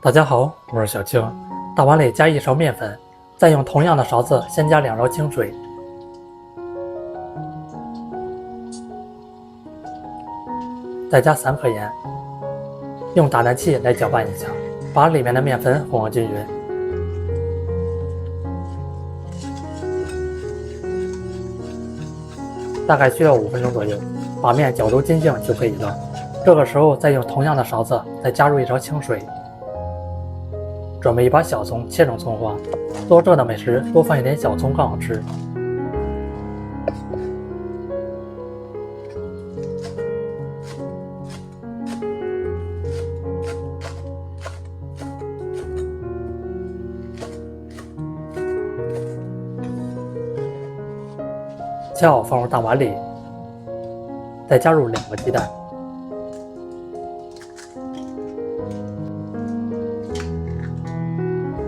大家好，我是小青。大碗里加1勺面粉，再用同樣的勺子先加2勺清水，再加3克鹽，用打蛋器来搅拌一下，把裡面的面粉混合均匀。大概需要5分鐘左右，把面搅揉均淨就可以了。这個時候再用同樣的勺子再加入1勺清水。準備一把小蔥切成蔥花，做這的美食多放一點小蔥更好吃。切好放入大碗裡，再加入2個雞蛋。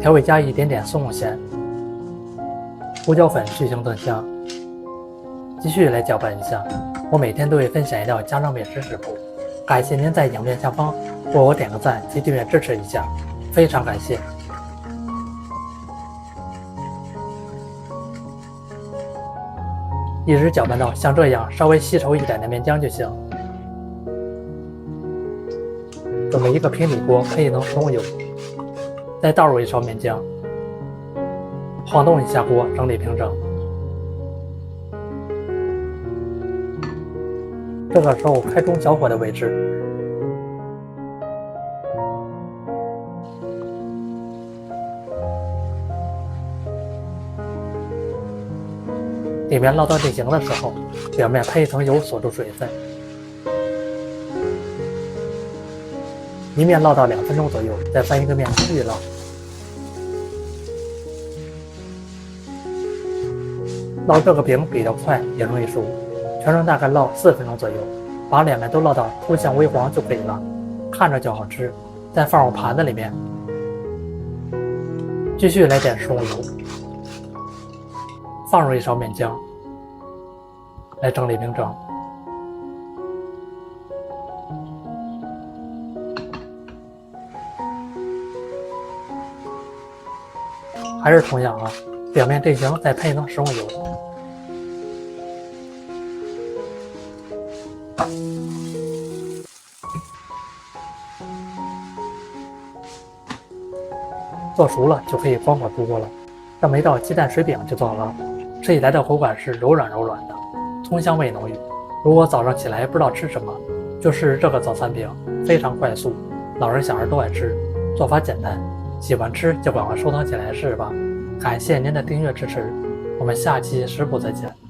調味加一點點松露餡、胡椒粉去腥增香，繼續來攪拌一下。我每天都會分享一道家常美食食譜，感謝您在影片下方為我點個讚及訂閱支持一下，非常感謝。一直攪拌到像這樣稍微稀稠一點的面漿就行。準備一個平底鍋，可以能食用油。再倒入1勺面漿，晃動一下鍋，整理平整。這個時候開中小火的位置，裡面烙到定型的時候，表面噴一層油锁住水分。一面烙到2分鐘左右，再翻一個面继續烙。烙這個餅比較快，也容易熟，全程大概烙4分鐘左右，把兩面都烙到凸象微黃就可以了，看着就好吃。再放入盤子裡面，繼續來點食用油，放入1勺面漿，來整理平整。還是同樣表面定型，再噴一層食用油。做熟了就可以关火出鍋了。这么一道雞蛋水餅就做好了，吃起來的口感是柔軟柔軟的，蔥香味濃郁。如果早上起來不知道吃什麼，就是這個早餐餅，非常快速，老人小孩都愛吃，做法簡單。喜歡吃就趕快收藏起來試試吧。感謝您的訂閱支持，我們下期食譜再見。